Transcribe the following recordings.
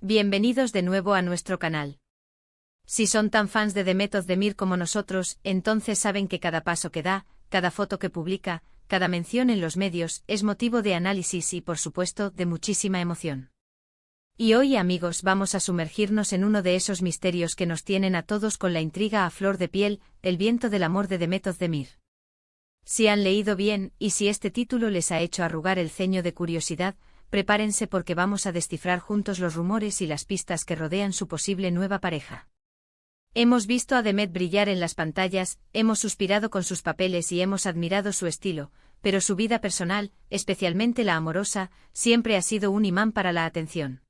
Bienvenidos de nuevo a nuestro canal. Si son tan fans de The Method de Mir como nosotros, entonces saben que cada paso que da, cada foto que publica, cada mención en los medios, es motivo de análisis y, por supuesto, de muchísima emoción. Y hoy, amigos, vamos a sumergirnos en uno de esos misterios que nos tienen a todos con la intriga a flor de piel, el viento del amor de The Method de Mir. Si han leído bien, y si este título les ha hecho arrugar el ceño de curiosidad, prepárense porque vamos a descifrar juntos los rumores y las pistas que rodean su posible nueva pareja. Hemos visto a The Met brillar en las pantallas, hemos suspirado con sus papeles y hemos admirado su estilo, pero su vida personal, especialmente la amorosa, siempre ha sido un imán para la atención.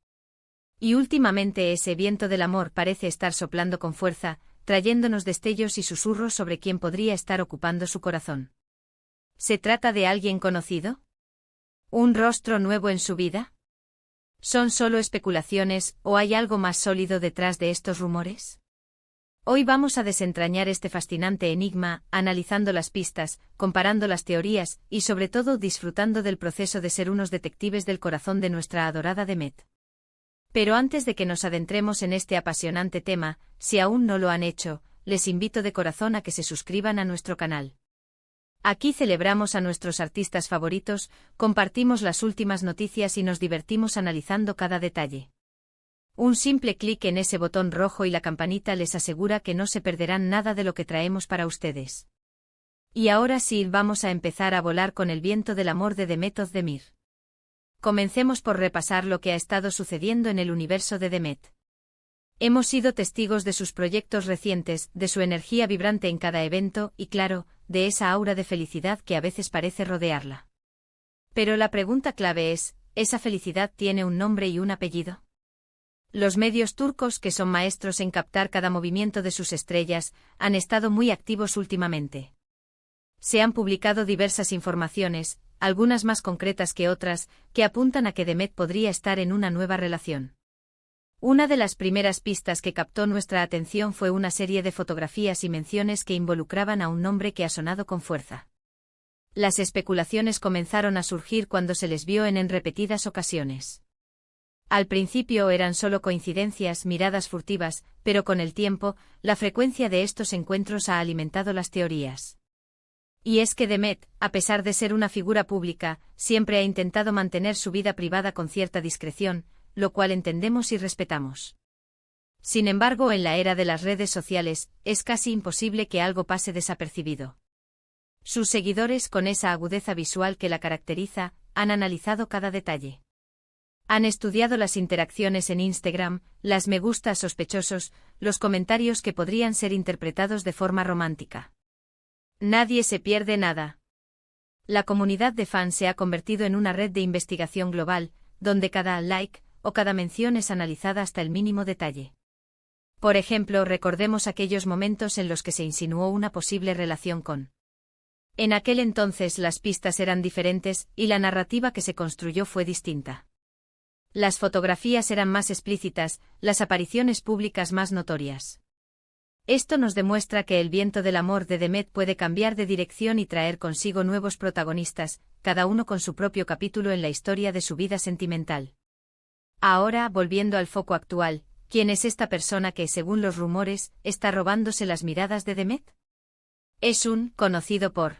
Y últimamente ese viento del amor parece estar soplando con fuerza, trayéndonos destellos y susurros sobre quién podría estar ocupando su corazón. ¿Se trata de alguien conocido? ¿Un rostro nuevo en su vida? ¿Son solo especulaciones o hay algo más sólido detrás de estos rumores? Hoy vamos a desentrañar este fascinante enigma, analizando las pistas, comparando las teorías y sobre todo disfrutando del proceso de ser unos detectives del corazón de nuestra adorada The Met. Pero antes de que nos adentremos en este apasionante tema, si aún no lo han hecho, les invito de corazón a que se suscriban a nuestro canal. Aquí celebramos a nuestros artistas favoritos, compartimos las últimas noticias y nos divertimos analizando cada detalle. Un simple clic en ese botón rojo y la campanita les asegura que no se perderán nada de lo que traemos para ustedes. Y ahora sí, vamos a empezar a volar con el viento del amor de The Method de Mir. Comencemos por repasar lo que ha estado sucediendo en el universo de The Met. Hemos sido testigos de sus proyectos recientes, de su energía vibrante en cada evento y, claro, de esa aura de felicidad que a veces parece rodearla. Pero la pregunta clave es, ¿esa felicidad tiene un nombre y un apellido? Los medios turcos, que son maestros en captar cada movimiento de sus estrellas, han estado muy activos últimamente. Se han publicado diversas informaciones, algunas más concretas que otras, que apuntan a que The Met podría estar en una nueva relación. Una de las primeras pistas que captó nuestra atención fue una serie de fotografías y menciones que involucraban a un nombre que ha sonado con fuerza. Las especulaciones comenzaron a surgir cuando se les vio en repetidas ocasiones. Al principio eran solo coincidencias, miradas furtivas, pero con el tiempo, la frecuencia de estos encuentros ha alimentado las teorías. Y es que The Met, a pesar de ser una figura pública, siempre ha intentado mantener su vida privada con cierta discreción, lo cual entendemos y respetamos. Sin embargo, en la era de las redes sociales, es casi imposible que algo pase desapercibido. Sus seguidores, con esa agudeza visual que la caracteriza, han analizado cada detalle. Han estudiado las interacciones en Instagram, las me gusta sospechosos, los comentarios que podrían ser interpretados de forma romántica. Nadie se pierde nada. La comunidad de fans se ha convertido en una red de investigación global, donde cada like o cada mención es analizada hasta el mínimo detalle. Por ejemplo, recordemos aquellos momentos en los que se insinuó una posible relación con. En aquel entonces las pistas eran diferentes y la narrativa que se construyó fue distinta. Las fotografías eran más explícitas, las apariciones públicas más notorias. Esto nos demuestra que el viento del amor de The Met puede cambiar de dirección y traer consigo nuevos protagonistas, cada uno con su propio capítulo en la historia de su vida sentimental. Ahora, volviendo al foco actual, ¿quién es esta persona que, según los rumores, está robándose las miradas de The Met? Es un conocido por.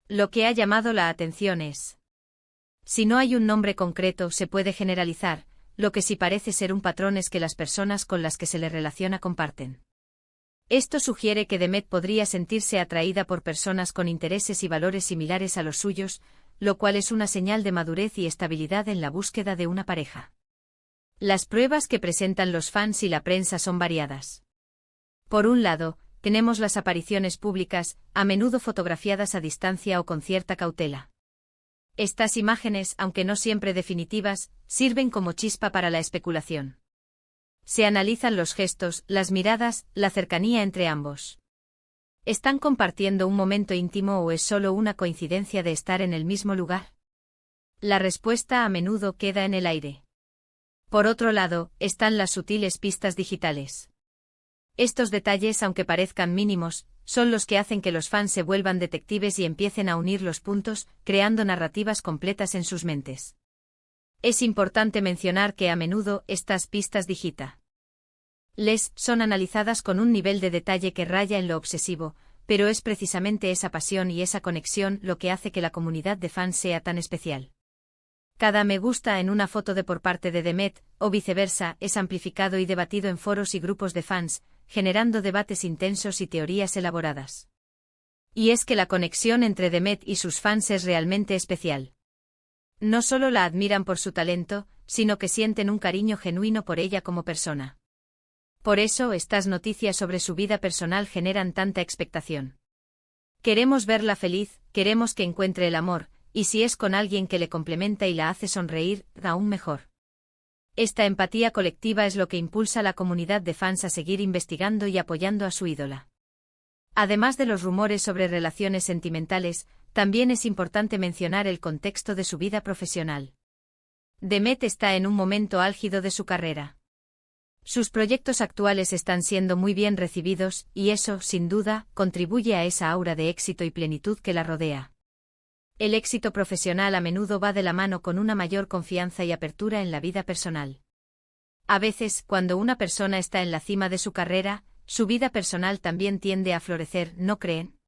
Lo que ha llamado la atención es. Si no hay un nombre concreto, se puede generalizar, lo que sí parece ser un patrón es que las personas con las que se le relaciona comparten. Esto sugiere que The Met podría sentirse atraída por personas con intereses y valores similares a los suyos, lo cual es una señal de madurez y estabilidad en la búsqueda de una pareja. Las pruebas que presentan los fans y la prensa son variadas. Por un lado, tenemos las apariciones públicas, a menudo fotografiadas a distancia o con cierta cautela. Estas imágenes, aunque no siempre definitivas, sirven como chispa para la especulación. Se analizan los gestos, las miradas, la cercanía entre ambos. ¿Están compartiendo un momento íntimo o es solo una coincidencia de estar en el mismo lugar? La respuesta a menudo queda en el aire. Por otro lado, están las sutiles pistas digitales. Estos detalles, aunque parezcan mínimos, son los que hacen que los fans se vuelvan detectives y empiecen a unir los puntos, creando narrativas completas en sus mentes. Es importante mencionar que a menudo estas pistas digitales son analizadas con un nivel de detalle que raya en lo obsesivo, pero es precisamente esa pasión y esa conexión lo que hace que la comunidad de fans sea tan especial. Cada me gusta en una foto de por parte de Demet, o viceversa, es amplificado y debatido en foros y grupos de fans, generando debates intensos y teorías elaboradas. Y es que la conexión entre Demet y sus fans es realmente especial. No solo la admiran por su talento, sino que sienten un cariño genuino por ella como persona. Por eso estas noticias sobre su vida personal generan tanta expectación. Queremos verla feliz, queremos que encuentre el amor, y si es con alguien que le complementa y la hace sonreír, aún mejor. Esta empatía colectiva es lo que impulsa a la comunidad de fans a seguir investigando y apoyando a su ídola. Además de los rumores sobre relaciones sentimentales, también es importante mencionar el contexto de su vida profesional. Demet está en un momento álgido de su carrera. Sus proyectos actuales están siendo muy bien recibidos, y eso, sin duda, contribuye a esa aura de éxito y plenitud que la rodea. El éxito profesional a menudo va de la mano con una mayor confianza y apertura en la vida personal. A veces, cuando una persona está en la cima de su carrera, su vida personal también tiende a florecer, ¿no creen?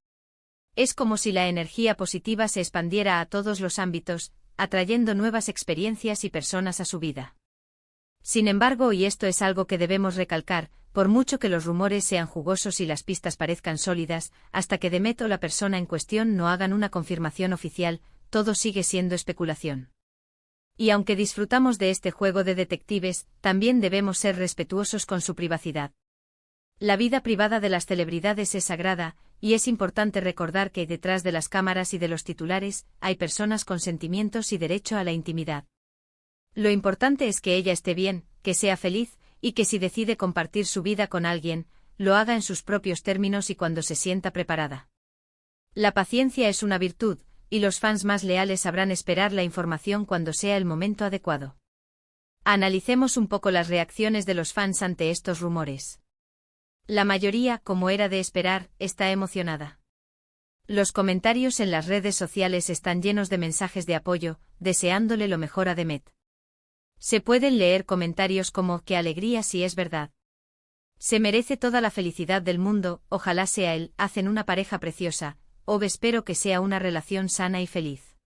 Es como si la energía positiva se expandiera a todos los ámbitos, atrayendo nuevas experiencias y personas a su vida. Sin embargo, y esto es algo que debemos recalcar, por mucho que los rumores sean jugosos y las pistas parezcan sólidas, hasta que Demet o la persona en cuestión no hagan una confirmación oficial, todo sigue siendo especulación. Y aunque disfrutamos de este juego de detectives, también debemos ser respetuosos con su privacidad. La vida privada de las celebridades es sagrada, y es importante recordar que detrás de las cámaras y de los titulares, hay personas con sentimientos y derecho a la intimidad. Lo importante es que ella esté bien, que sea feliz, y que si decide compartir su vida con alguien, lo haga en sus propios términos y cuando se sienta preparada. La paciencia es una virtud, y los fans más leales sabrán esperar la información cuando sea el momento adecuado. Analicemos un poco las reacciones de los fans ante estos rumores. La mayoría, como era de esperar, está emocionada. Los comentarios en las redes sociales están llenos de mensajes de apoyo, deseándole lo mejor a Demet. Se pueden leer comentarios como «qué alegría si es verdad». «Se merece toda la felicidad del mundo, ojalá sea él, hacen una pareja preciosa», o «espero que sea una relación sana y feliz».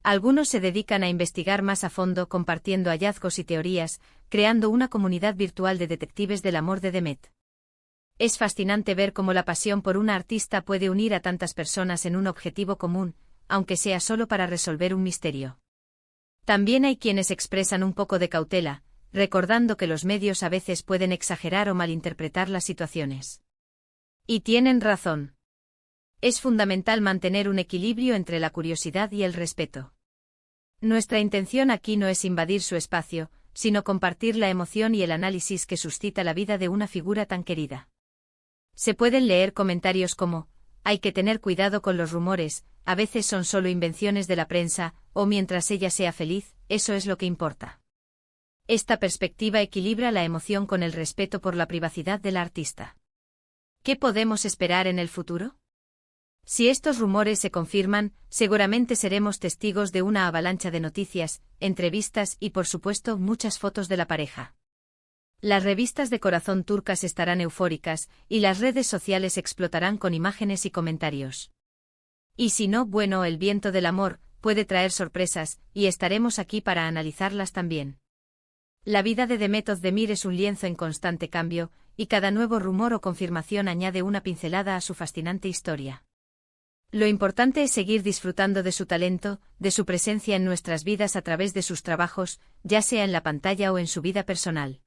Algunos se dedican a investigar más a fondo compartiendo hallazgos y teorías, creando una comunidad virtual de detectives del amor de Demet. Es fascinante ver cómo la pasión por una artista puede unir a tantas personas en un objetivo común, aunque sea solo para resolver un misterio. También hay quienes expresan un poco de cautela, recordando que los medios a veces pueden exagerar o malinterpretar las situaciones. Y tienen razón. Es fundamental mantener un equilibrio entre la curiosidad y el respeto. Nuestra intención aquí no es invadir su espacio, sino compartir la emoción y el análisis que suscita la vida de una figura tan querida. Se pueden leer comentarios como, «hay que tener cuidado con los rumores, a veces son solo invenciones de la prensa», o «mientras ella sea feliz, eso es lo que importa». Esta perspectiva equilibra la emoción con el respeto por la privacidad del artista. ¿Qué podemos esperar en el futuro? Si estos rumores se confirman, seguramente seremos testigos de una avalancha de noticias, entrevistas y por supuesto muchas fotos de la pareja. Las revistas de corazón turcas estarán eufóricas, y las redes sociales explotarán con imágenes y comentarios. Y si no, bueno, el viento del amor puede traer sorpresas, y estaremos aquí para analizarlas también. La vida de Demet Özdemir es un lienzo en constante cambio, y cada nuevo rumor o confirmación añade una pincelada a su fascinante historia. Lo importante es seguir disfrutando de su talento, de su presencia en nuestras vidas a través de sus trabajos, ya sea en la pantalla o en su vida personal.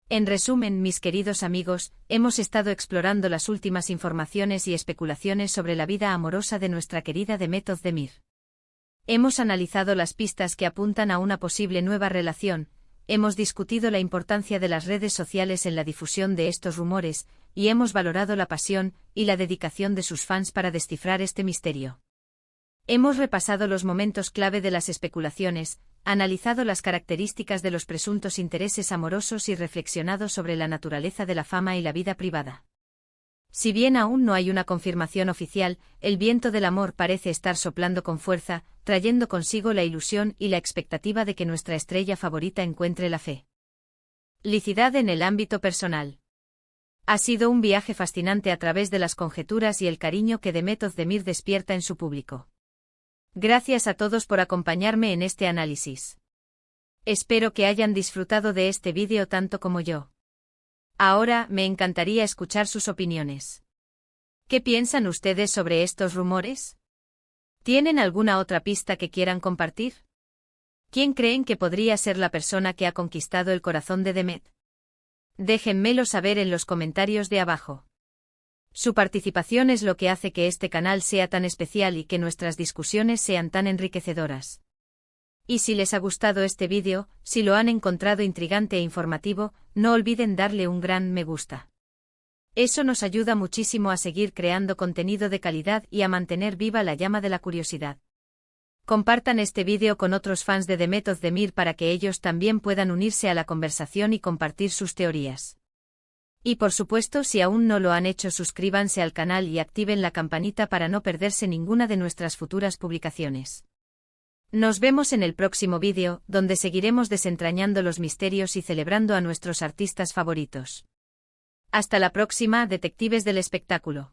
En resumen, mis queridos amigos, hemos estado explorando las últimas informaciones y especulaciones sobre la vida amorosa de nuestra querida Demet Özdemir. Hemos analizado las pistas que apuntan a una posible nueva relación, hemos discutido la importancia de las redes sociales en la difusión de estos rumores, y hemos valorado la pasión y la dedicación de sus fans para descifrar este misterio. Hemos repasado los momentos clave de las especulaciones, analizado las características de los presuntos intereses amorosos y reflexionado sobre la naturaleza de la fama y la vida privada. Si bien aún no hay una confirmación oficial, el viento del amor parece estar soplando con fuerza, trayendo consigo la ilusión y la expectativa de que nuestra estrella favorita encuentre la felicidad en el ámbito personal. Ha sido un viaje fascinante a través de las conjeturas y el cariño que Demet Özdemir despierta en su público. Gracias a todos por acompañarme en este análisis. Espero que hayan disfrutado de este vídeo tanto como yo. Ahora, me encantaría escuchar sus opiniones. ¿Qué piensan ustedes sobre estos rumores? ¿Tienen alguna otra pista que quieran compartir? ¿Quién creen que podría ser la persona que ha conquistado el corazón de Demet? Déjenmelo saber en los comentarios de abajo. Su participación es lo que hace que este canal sea tan especial y que nuestras discusiones sean tan enriquecedoras. Y si les ha gustado este vídeo, si lo han encontrado intrigante e informativo, no olviden darle un gran me gusta. Eso nos ayuda muchísimo a seguir creando contenido de calidad y a mantener viva la llama de la curiosidad. Compartan este vídeo con otros fans de Demet Özdemir para que ellos también puedan unirse a la conversación y compartir sus teorías. Y por supuesto, si aún no lo han hecho, suscríbanse al canal y activen la campanita para no perderse ninguna de nuestras futuras publicaciones. Nos vemos en el próximo vídeo, donde seguiremos desentrañando los misterios y celebrando a nuestros artistas favoritos. Hasta la próxima, detectives del espectáculo.